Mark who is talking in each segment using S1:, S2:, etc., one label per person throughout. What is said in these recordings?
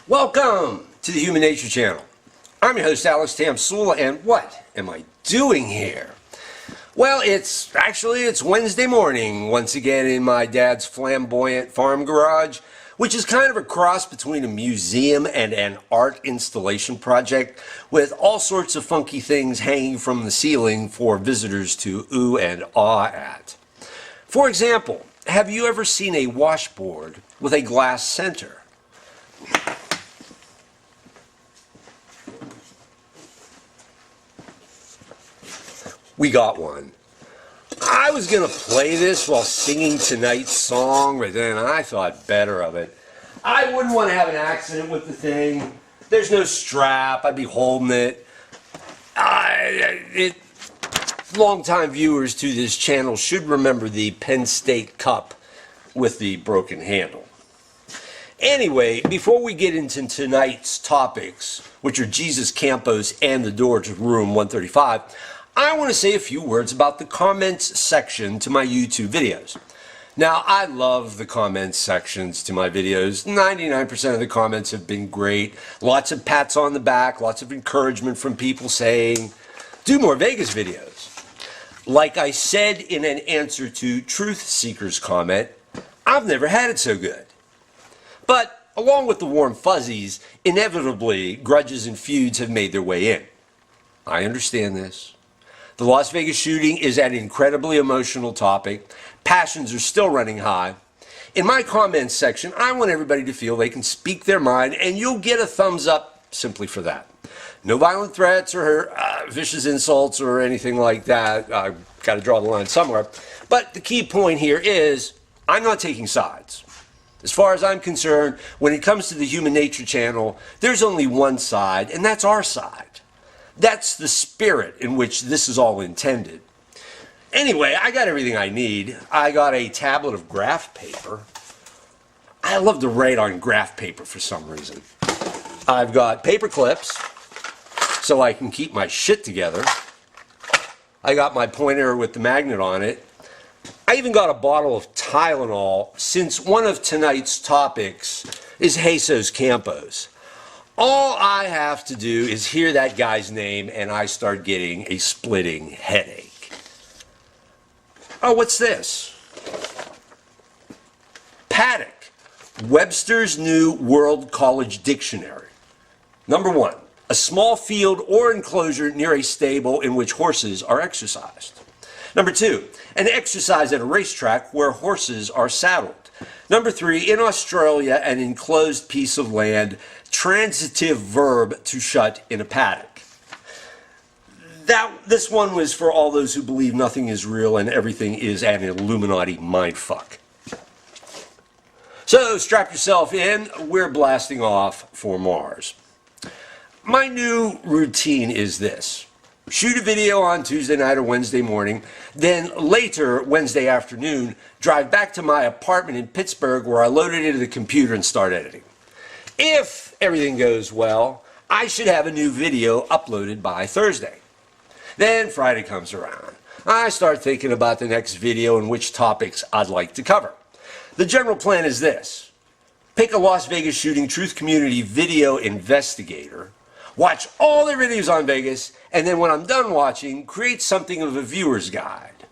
S1: Welcome to the Human Nature Channel. I'm your host, Alex Tamsula, and what am I doing here? Well, it's Wednesday morning, once again in my dad's flamboyant farm garage, which is kind of a cross between a museum and an art installation project with all sorts of funky things hanging from the ceiling for visitors to ooh and ah at. For example, have you ever seen a washboard with a glass center? We got one. I was going to play this while singing tonight's song, but then I thought better of it. I wouldn't want to have an accident with the thing. There's no strap. I'd be holding it. Longtime viewers to this channel should remember the Penn State Cup with the broken handle. Anyway, before we get into tonight's topics, which are Jesus, Campos, and the door to room 135, I want to say a few words about the comments section to my YouTube videos. Now, I love the comments sections to my videos. 99% of the comments have been great. Lots of pats on the back, lots of encouragement from people saying, do more Vegas videos. Like I said in an answer to Truth Seeker's comment, I've never had it so good. But along with the warm fuzzies, inevitably grudges and feuds have made their way in. I understand this. The Las Vegas shooting is an incredibly emotional topic. Passions are still running high. In my comments section, I want everybody to feel they can speak their mind, and you'll get a thumbs up simply for that. No violent threats or vicious insults or anything like that. I've got to draw the line somewhere. But the key point here is I'm not taking sides. As far as I'm concerned, when it comes to the Human Nature Channel, there's only one side, and that's our side. That's the spirit in which this is all intended. Anyway, I got everything I need. I got a tablet of graph paper. I love to write on graph paper for some reason. I've got paper clips so I can keep my shit together. I got my pointer with the magnet on it. I even got a bottle of Tylenol, since one of tonight's topics is Jesus Campos. All I have to do is hear that guy's name and I start getting a splitting headache. Oh, what's this? Paddock, Webster's New World College Dictionary. Number 1, a small field or enclosure near a stable in which horses are exercised. Number 2, an exercise at a racetrack where horses are saddled. Number 3, in Australia, an enclosed piece of land, transitive verb to shut in a paddock. This one was for all those who believe nothing is real and everything is an Illuminati mindfuck. So strap yourself in, we're blasting off for Mars. My new routine is this. Shoot a video on Tuesday night or Wednesday morning, then later Wednesday afternoon, drive back to my apartment in Pittsburgh where I load it into the computer and start editing. If everything goes well, I should have a new video uploaded by Thursday. Then Friday comes around. I start thinking about the next video and which topics I'd like to cover. The general plan is this. Pick a Las Vegas shooting truth community video investigator, watch all their videos on Vegas, and then when I'm done watching, create something of a viewer's guide.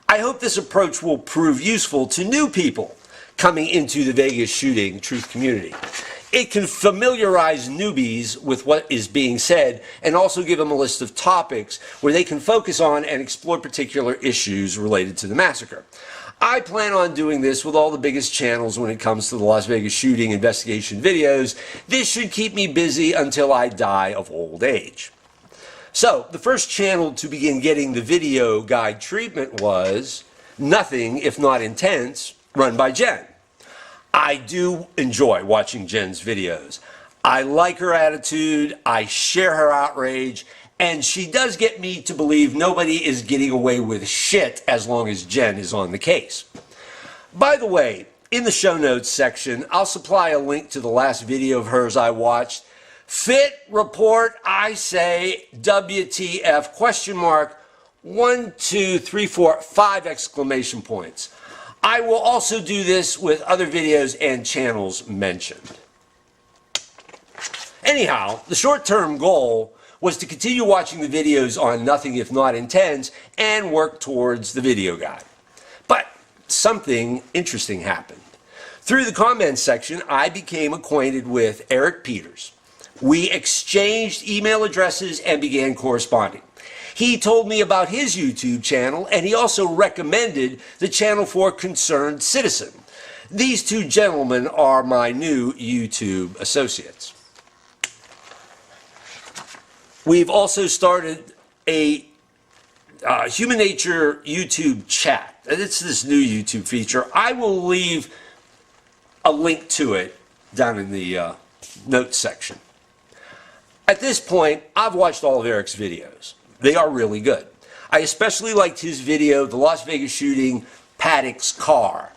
S1: I hope this approach will prove useful to new people coming into the Vegas shooting truth community. It can familiarize newbies with what is being said and also give them a list of topics where they can focus on and explore particular issues related to the massacre. I plan on doing this with all the biggest channels when it comes to the Las Vegas shooting investigation videos. This should keep me busy until I die of old age. So, the first channel to begin getting the video guide treatment was NothingIfNotIntense, run by Jen. I do enjoy watching Jen's videos. I like her attitude, I share her outrage, and she does get me to believe nobody is getting away with shit as long as Jen is on the case. By the way, in the show notes section, I'll supply a link to the last video of hers I watched. Fit report, I say, WTF, question mark, 1, 2, 3, 4, 5 exclamation points. I will also do this with other videos and channels mentioned. Anyhow, the short-term goal was to continue watching the videos on Nothing If Not Intense and work towards the video guide. But something interesting happened. Through the comments section, I became acquainted with Eric Peters. We exchanged email addresses and began corresponding. He told me about his YouTube channel, and he also recommended the channel for Concerned Citizen. These two gentlemen are my new YouTube associates. We've also started a Human Nature YouTube chat. It's this new YouTube feature. I will leave a link to it down in the notes section. At this point, I've watched all of Eric's videos. They are really good. I especially liked his video, The Las Vegas Shooting, Paddock's Car.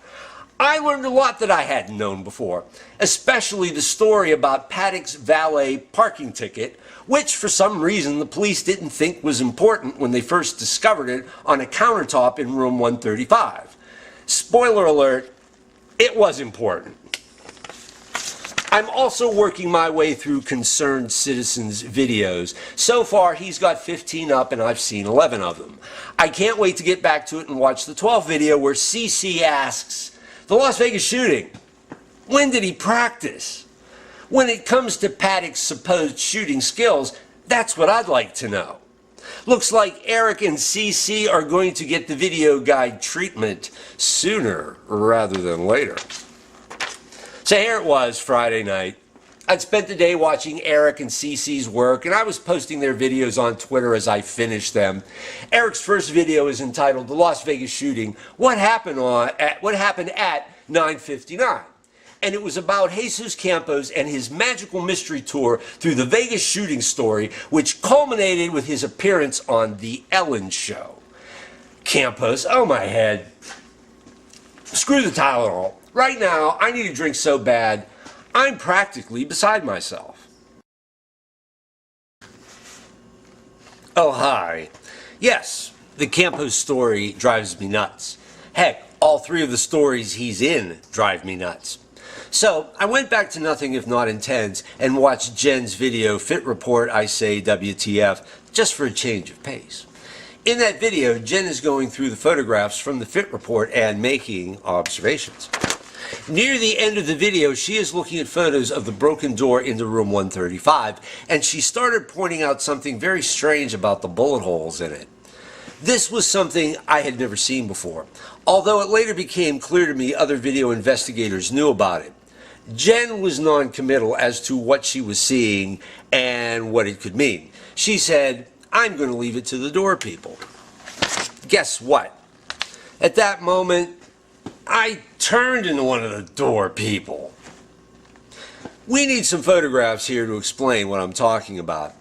S1: I learned a lot that I hadn't known before, especially the story about Paddock's valet parking ticket, which for some reason the police didn't think was important when they first discovered it on a countertop in room 135. Spoiler alert, it was important. I'm also working my way through Concerned Citizen's videos. So far, he's got 15 up and I've seen 11 of them. I can't wait to get back to it and watch the 12th video where CC asks, the Las Vegas shooting, when did he practice? When it comes to Paddock's supposed shooting skills, that's what I'd like to know. Looks like Eric and CC are going to get the video guide treatment sooner rather than later. So here it was, Friday night. I'd spent the day watching Eric and CC's work, and I was posting their videos on Twitter as I finished them. Eric's first video is entitled The Las Vegas Shooting, What Happened at 9:59. And it was about Jesus Campos and his magical mystery tour through the Vegas shooting story, which culminated with his appearance on The Ellen Show. Campos, oh my head. Screw the Tylenol. Right now, I need a drink so bad, I'm practically beside myself. Oh, hi. Yes, the Campos story drives me nuts. Heck, all three of the stories he's in drive me nuts. So, I went back to Nothing If Not Intense and watched Jen's video, Fit Report, I Say WTF, just for a change of pace. In that video, Jen is going through the photographs from the Fit Report and making observations. Near the end of the video, she is looking at photos of the broken door into room 135, and she started pointing out something very strange about the bullet holes in it. This was something I had never seen before, although it later became clear to me other video investigators knew about it. Jen was non-committal as to what she was seeing and what it could mean. She said, I'm going to leave it to the door people. Guess what? At that moment, I turned into one of the door people. We need some photographs here to explain what I'm talking about.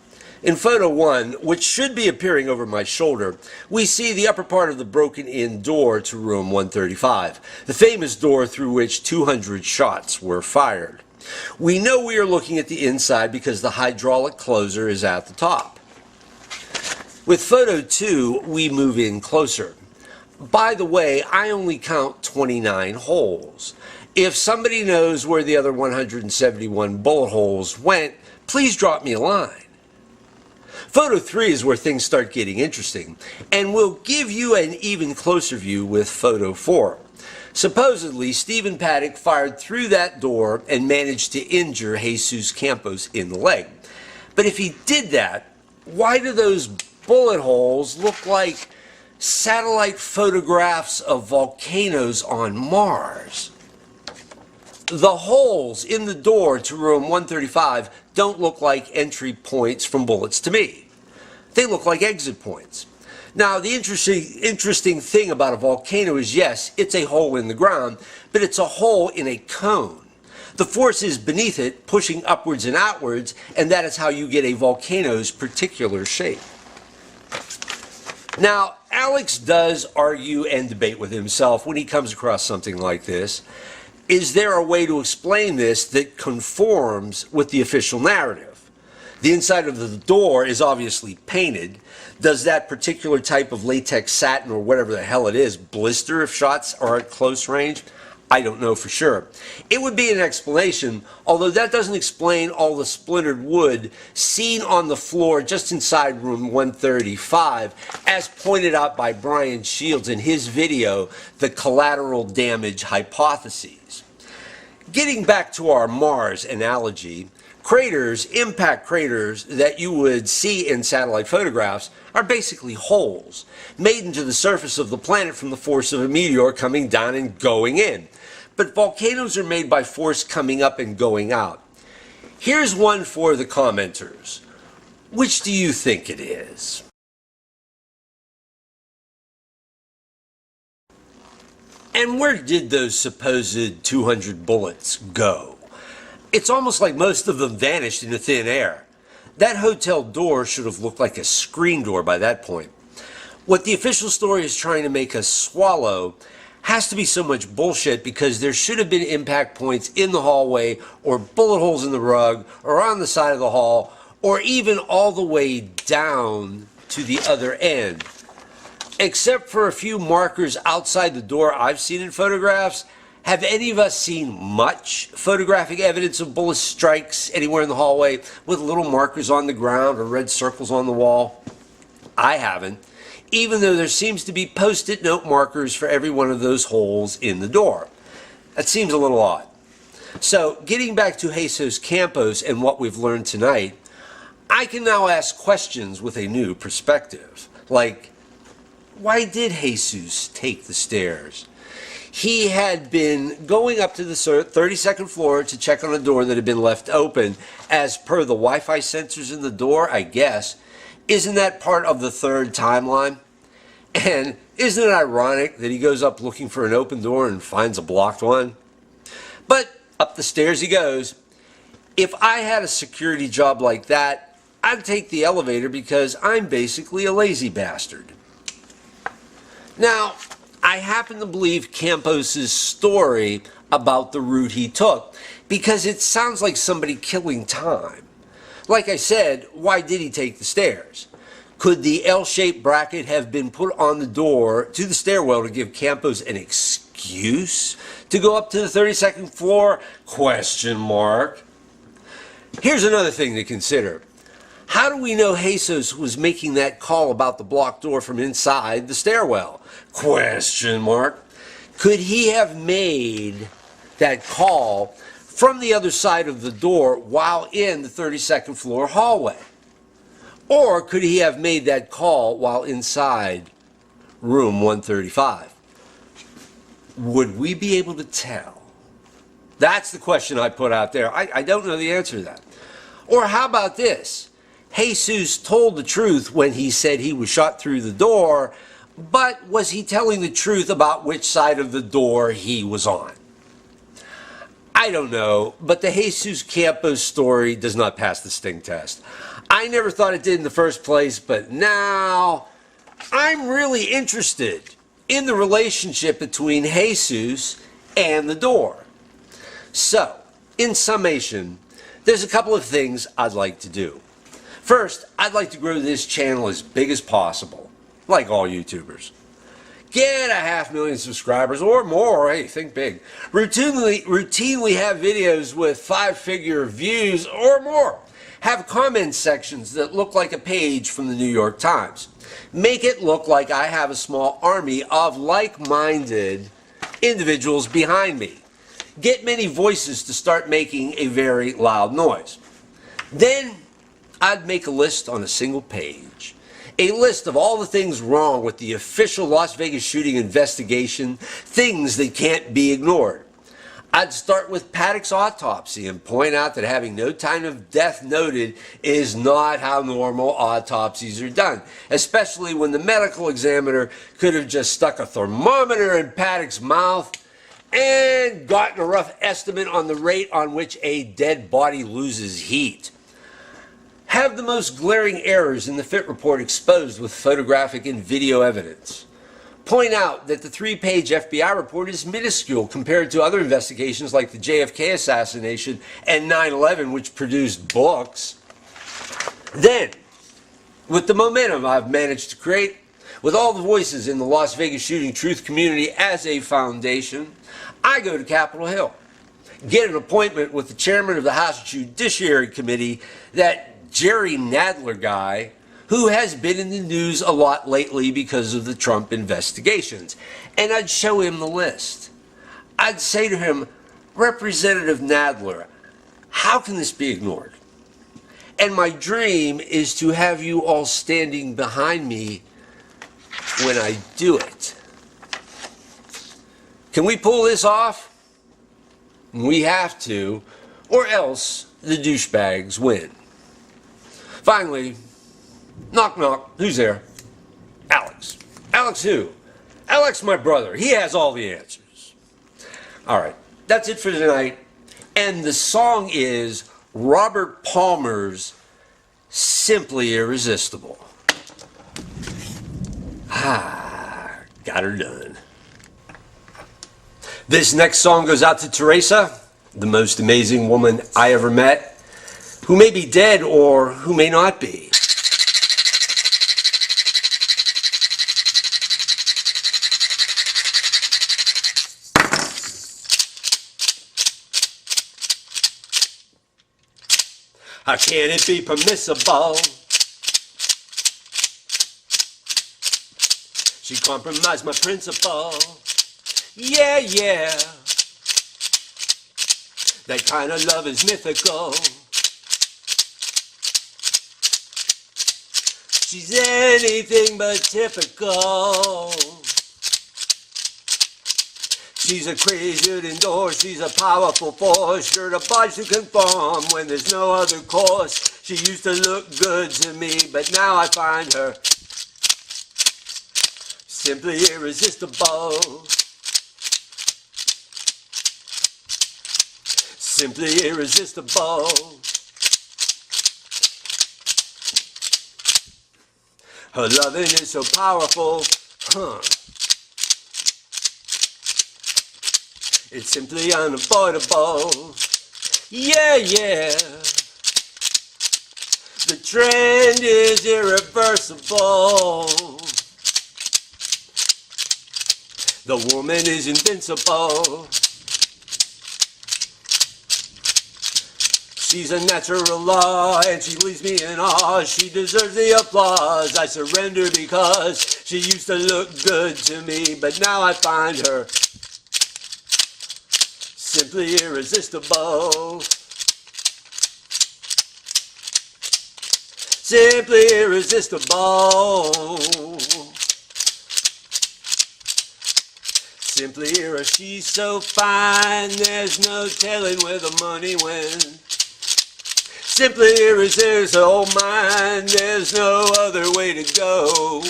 S1: In photo 1, which should be appearing over my shoulder, we see the upper part of the broken-in door to room 135, the famous door through which 200 shots were fired. We know we are looking at the inside because the hydraulic closer is at the top. With photo 2, we move in closer. By the way, I only count 29 holes. If somebody knows where the other 171 bullet holes went, please drop me a line. Photo 3 is where things start getting interesting, and we'll give you an even closer view with photo 4. Supposedly, Stephen Paddock fired through that door and managed to injure Jesus Campos in the leg. But if he did that, why do those bullet holes look like satellite photographs of volcanoes on Mars? The holes in the door to room 135 don't look like entry points from bullets to me. They look like exit points. Now, the interesting thing about a volcano is, yes, it's a hole in the ground, but it's a hole in a cone. The force is beneath it, pushing upwards and outwards, and that is how you get a volcano's particular shape. Now, Alex does argue and debate with himself when he comes across something like this. Is there a way to explain this that conforms with the official narrative? The inside of the door is obviously painted. Does that particular type of latex satin or whatever the hell it is blister if shots are at close range? I don't know for sure. It would be an explanation, although that doesn't explain all the splintered wood seen on the floor just inside room 135, as pointed out by Brian Shields in his video, The Collateral Damage Hypotheses. Getting back to our Mars analogy, craters, impact craters that you would see in satellite photographs are basically holes made into the surface of the planet from the force of a meteor coming down and going in. But volcanoes are made by force coming up and going out. Here's one for the commenters. Which do you think it is? And where did those supposed 200 bullets go? It's almost like most of them vanished into thin air. That hotel door should have looked like a screen door by that point. What the official story is trying to make us swallow has to be so much bullshit, because there should have been impact points in the hallway, or bullet holes in the rug, or on the side of the hall, or even all the way down to the other end. Except for a few markers outside the door I've seen in photographs, have any of us seen much photographic evidence of bullet strikes anywhere in the hallway with little markers on the ground or red circles on the wall? I haven't, even though there seems to be post-it note markers for every one of those holes in the door. That seems a little odd. So, getting back to Jesus Campos and what we've learned tonight, I can now ask questions with a new perspective. Like, why did Jesus take the stairs? He had been going up to the 32nd floor to check on a door that had been left open, as per the Wi-Fi sensors in the door, I guess. Isn't that part of the third timeline? And isn't it ironic that he goes up looking for an open door and finds a blocked one? But up the stairs he goes. If I had a security job like that, I'd take the elevator, because I'm basically a lazy bastard. Now, I happen to believe Campos' story about the route he took, because it sounds like somebody killing time. Like I said, why did he take the stairs? Could the L-shaped bracket have been put on the door to the stairwell to give Campos an excuse to go up to the 32nd floor? Question mark. Here's another thing to consider. How do we know Jesus was making that call about the blocked door from inside the stairwell? Question mark. Could he have made that call from the other side of the door while in the 32nd floor hallway? Or could he have made that call while inside room 135? Would we be able to tell? That's the question I put out there. I don't know the answer to that. Or how about this? Jesus told the truth when he said he was shot through the door, but was he telling the truth about which side of the door he was on? I don't know, but the Jesus Campos story does not pass the sting test. I never thought it did in the first place, but now I'm really interested in the relationship between Jesus and the door. So, in summation, there's a couple of things I'd like to do. First, I'd like to grow this channel as big as possible, like all YouTubers. Get 500,000 subscribers or more. Hey, think big. Routinely have videos with 5-figure views or more. Have comment sections that look like a page from the New York Times. Make it look like I have a small army of like-minded individuals behind me. Get many voices to start making a very loud noise. Then I'd make a list on a single page. A list of all the things wrong with the official Las Vegas shooting investigation, things that can't be ignored. I'd start with Paddock's autopsy and point out that having no time of death noted is not how normal autopsies are done, especially when the medical examiner could have just stuck a thermometer in Paddock's mouth and gotten a rough estimate on the rate on which a dead body loses heat. Have the most glaring errors in the FIT report exposed with photographic and video evidence. Point out that the 3-page FBI report is minuscule compared to other investigations like the JFK assassination and 9/11, which produced books. Then, with the momentum I've managed to create, With all the voices in the Las Vegas shooting truth community as a foundation, I go to Capitol Hill, get an appointment with the chairman of the House Judiciary Committee, that Jerry Nadler guy, who has been in the news a lot lately because of the Trump investigations. And I'd show him the list. I'd say to him, Representative Nadler, how can this be ignored? And my dream is to have you all standing behind me when I do it. Can we pull this off? We have to, or else the douchebags win. Finally, knock knock, who's there? Alex. Alex who? Alex, my brother. He has all the answers. All right, that's it for tonight. And the song is Robert Palmer's Simply Irresistible. Got her done. This next song goes out to Teresa, the most amazing woman I ever met, who may be dead or who may not be. How can it be permissible? She compromised my principle. Yeah, yeah. That kind of love is mythical. She's anything but typical. She's a crazy to endure, she's a powerful force, sure obliged to conform when there's no other course. She used to look good to me, but now I find her simply irresistible. Simply irresistible. Her loving is so powerful, it's simply unavoidable. Yeah, yeah. The trend is irreversible. The woman is invincible. She's a natural law and she leaves me in awe. She deserves the applause. I surrender because she used to look good to me, but now I find her simply irresistible. Simply irresistible. Simply irresistible. She's so fine, there's no telling where the money went. Simply irresistible, oh mine, there's no other way to go.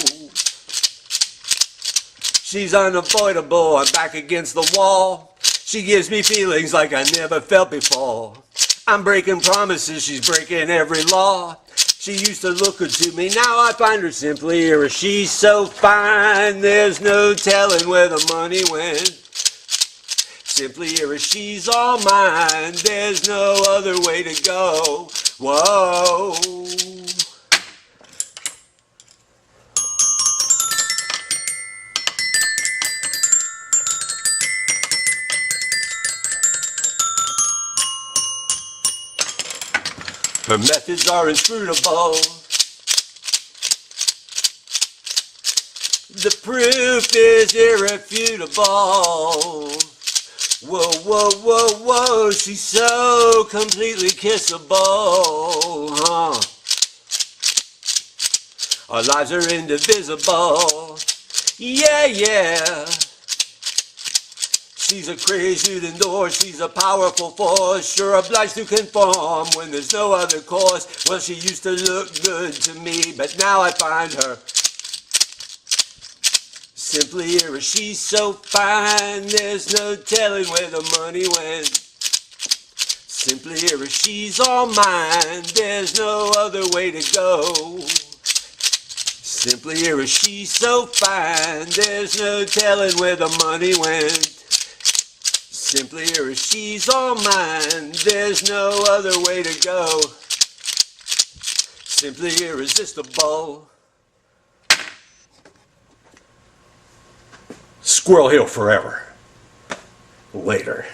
S1: She's unavoidable, I'm back against the wall. She gives me feelings like I never felt before. I'm breaking promises, she's breaking every law. She used to look good to me, now I find her simply irresistible. She's so fine, there's no telling where the money went. Simply irresistible, she's all mine, there's no other way to go. Whoa. Her methods are inscrutable. The proof is irrefutable. Whoa, whoa, whoa, whoa, she's so completely kissable, huh? Our lives are indivisible. Yeah, yeah. She's a crazy to endure, she's a powerful force, sure obliged to conform when there's no other course. Well, she used to look good to me, but now I find her simply irresistible. She's so fine, there's no telling where the money went. Simply irresistible. She's all mine, there's no other way to go. Simply irresistible. She's so fine, there's no telling where the money went. Simply irresistible. She's all mine, there's no other way to go. Simply irresistible. Squirrel Hill forever. Later.